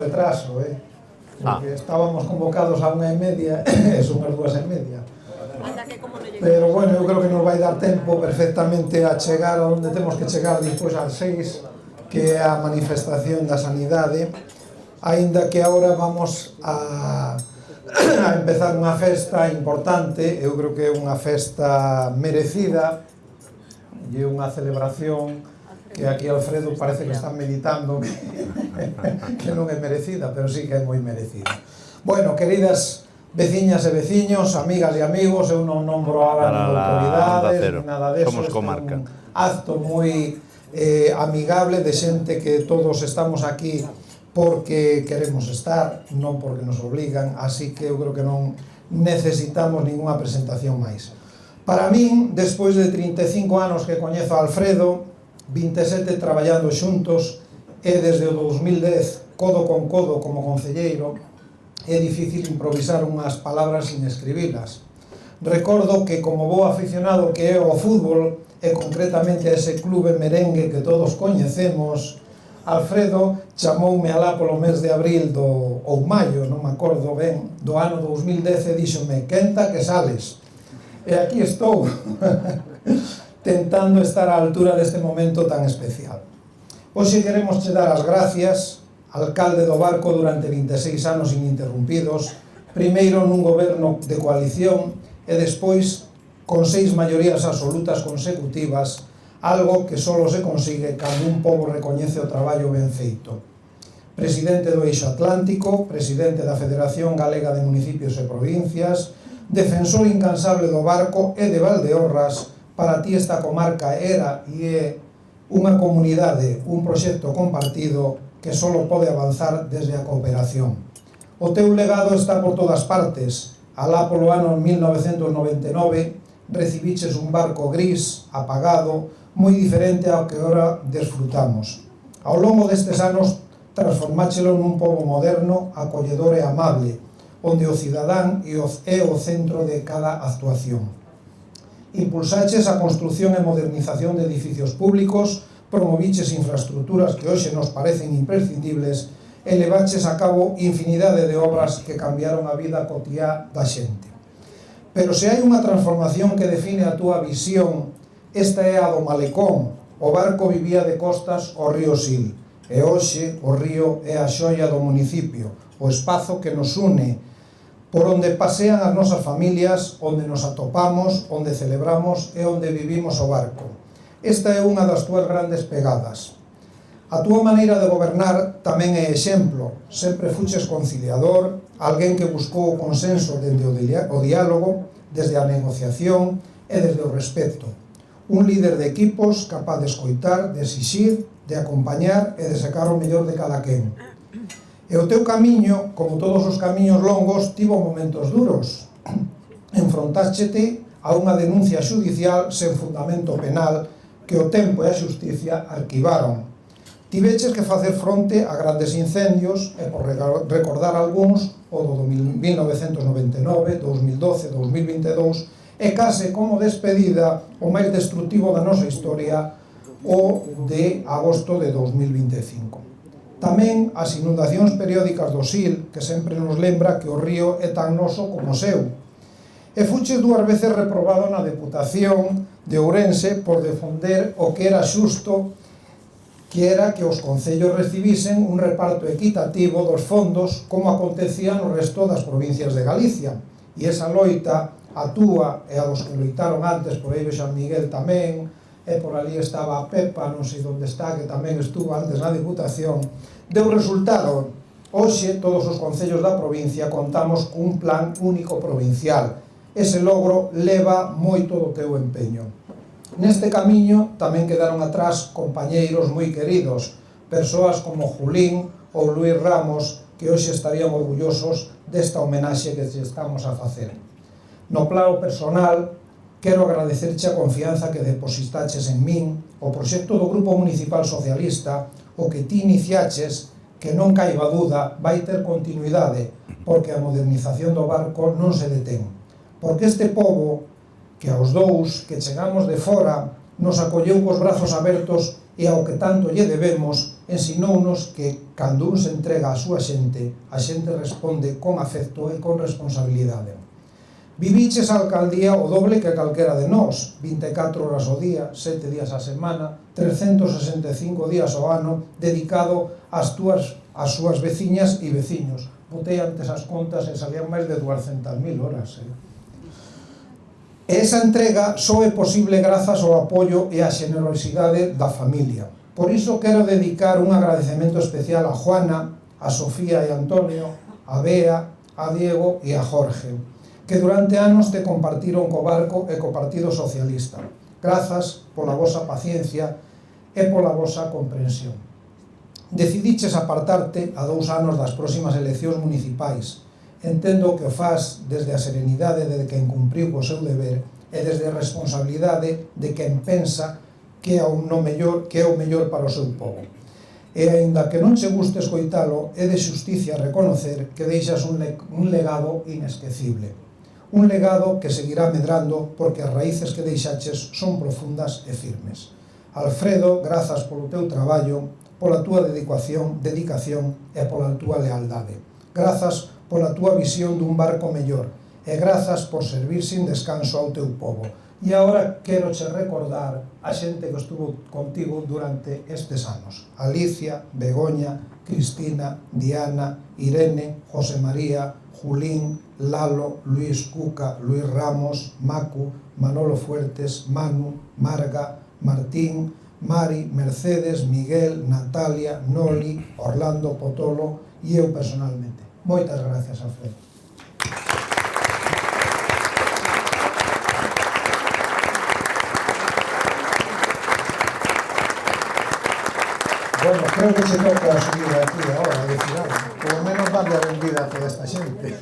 retraso, porque estábamos convocados a 1:30 e son as 2:30. Pero bueno, eu creo que nos vai dar tempo perfectamente a chegar onde temos que chegar despois ás 6, que é a manifestación da sanidade, aínda que agora vamos a empezar unha festa importante. Eu creo que é unha festa merecida e unha celebración que aquí Alfredo parece que está meditando que non é merecida, pero sí que é moi merecida. Bueno, queridas veciñas e veciños, amigas e amigos, eu non nombro ahora nin autoridades, nin nada deso. Somos comarca. Un acto moi amigable de xente que todos estamos aquí porque queremos estar, non porque nos obligan, así que eu creo que non necesitamos ninguna presentación máis. Para min, despois de 35 anos que coñezo a Alfredo, 27 traballando xuntos e desde o 2010 codo con codo como concelleiro, é difícil improvisar unhas palabras sin escribilas. Recordo que como bo aficionado que é ao fútbol e concretamente a ese clube merengue que todos coñecemos, Alfredo chamoume alá polo mes de abril ou maio, non me acordo ben, do ano 2010 e díxome: "Quenta que sales". E aquí estou tentando estar á altura deste momento tan especial. Hoxe queremos che dar as gracias, alcalde do Barco durante 26 anos ininterrumpidos, primeiro nun goberno de coalición e despois con 6 maiorías absolutas consecutivas, algo que só se consigue cando un pobo recoñece o traballo ben feito. Presidente do Eixo Atlántico, presidente da Federación Galega de Municipios e Provincias, defensor incansable do Barco e de Valdeorras. Para ti esta comarca era e é unha comunidade, un proxecto compartido que só pode avanzar desde a cooperación. O teu legado está por todas partes. Alá polo ano 1999 recibiches un barco gris, apagado, moi diferente ao que agora desfrutamos. Ao longo destes anos transformáchelo nun pobo moderno, acolledor e amable, onde o cidadán é o centro de cada actuación. Impulsaches a construción e modernización de edificios públicos, promoviches infraestructuras que hoxe nos parecen imprescindibles e levaches a cabo infinidade de obras que cambiaron a vida cotiá da xente. Pero se hai unha transformación que define a túa visión, esta é a do malecón. O barco vivía de costas ao río Sil, e hoxe o río é a xoia do municipio, o espazo que nos une, por onde pasean as nosas familias, onde nos atopamos, onde celebramos e onde vivimos o barco. Esta é unha das túas grandes pegadas. A túa maneira de gobernar tamén é exemplo. Sempre fuches conciliador, alguén que buscou o consenso dende o diálogo, desde a negociación e desde o respeto. Un líder de equipos capaz de escoitar, de exixir, de acompañar e de sacar o mellor de cada quen. E o teu camiño, como todos os camiños longos, tivo momentos duros. Enfrontáchete a unha denuncia xudicial sen fundamento penal que o tempo e a xusticia arquivaron. Tiveches que facer fronte a grandes incendios e, por recordar algúns, o do 1999, 2012, 2022, e case como despedida o máis destrutivo da nosa historia, o de agosto de 2025. Tamén as inundacións periódicas do Sil, que sempre nos lembra que o río é tan noso como o seu. E fuches 2 veces reprobado na Deputación de Ourense por defender o que era xusto, que era que os concellos recibisen un reparto equitativo dos fondos como acontecía no resto das provincias de Galicia. E esa loita, a túa e a dos que loitaron antes, por aí San Miguel tamén, e por ali estaba a Pepa, non sei onde está, que tamén estuvo antes na Diputación, deu resultado. Hoxe, todos os concellos da provincia contamos cun plan único provincial. Ese logro leva moito do teu empeño. Neste camiño tamén quedaron atrás compañeiros moi queridos, persoas como Julín ou Luís Ramos, que hoxe estarían orgullosos desta homenaxe que estamos a facer. No plano personal, quero agradecerche a confianza que depositaches en min, o proxecto do Grupo Municipal Socialista, o que ti iniciaches, que non caiba duda, vai ter continuidade, porque a modernización do barco non se detén. Porque este pobo, que aos dous que chegamos de fora, nos acolleu cos brazos abertos e ao que tanto lle debemos, ensinounos que cando un se entrega á súa xente, a xente responde con afecto e con responsabilidade. Viviches a alcaldía o doble que calquera de nós, 24 horas ao día, 7 días á semana, 365 días ao ano, dedicado ás súas veciñas e veciños. Botei antes as contas e salían máis de 200.000 horas. E esa entrega só é posible grazas ao apoio e á xenerosidade da familia. Por iso quero dedicar un agradecemento especial a Juana, a Sofía e Antonio, a Bea, a Diego e a Jorge, que durante anos te compartiron co Barco e co Partido Socialista. Grazas pola vosa paciencia e pola vosa comprensión. Decidiches apartarte a 2 anos das próximas eleccións municipais. Entendo que o faz desde a serenidade de quen cumpriu co seu deber e desde a responsabilidade de quen pensa que é o mellor para o seu povo. E, aínda que non che guste escoitalo, é de xusticia reconocer que deixas un legado inesquecible. Un legado que seguirá medrando porque as raíces que deixaches son profundas e firmes. Alfredo, grazas polo teu traballo, pola túa dedicación e pola túa lealdade. Grazas pola túa visión dun barco mellor e grazas por servir sin descanso ao teu povo. E agora quero che recordar a xente que estuvo contigo durante estes anos. Alicia, Begoña, Cristina, Diana, Irene, José María, Julín, Lalo, Luis Cuca, Luis Ramos, Macu, Manolo Fuertes, Manu, Marga, Martín, Mari, Mercedes, Miguel, Natalia, Noli, Orlando Potolo e eu personalmente. Moitas gracias, Alfredo. Bueno, creo que se toca subir aquí ahora, de final. Por lo menos darle a benvida a toda esta xente.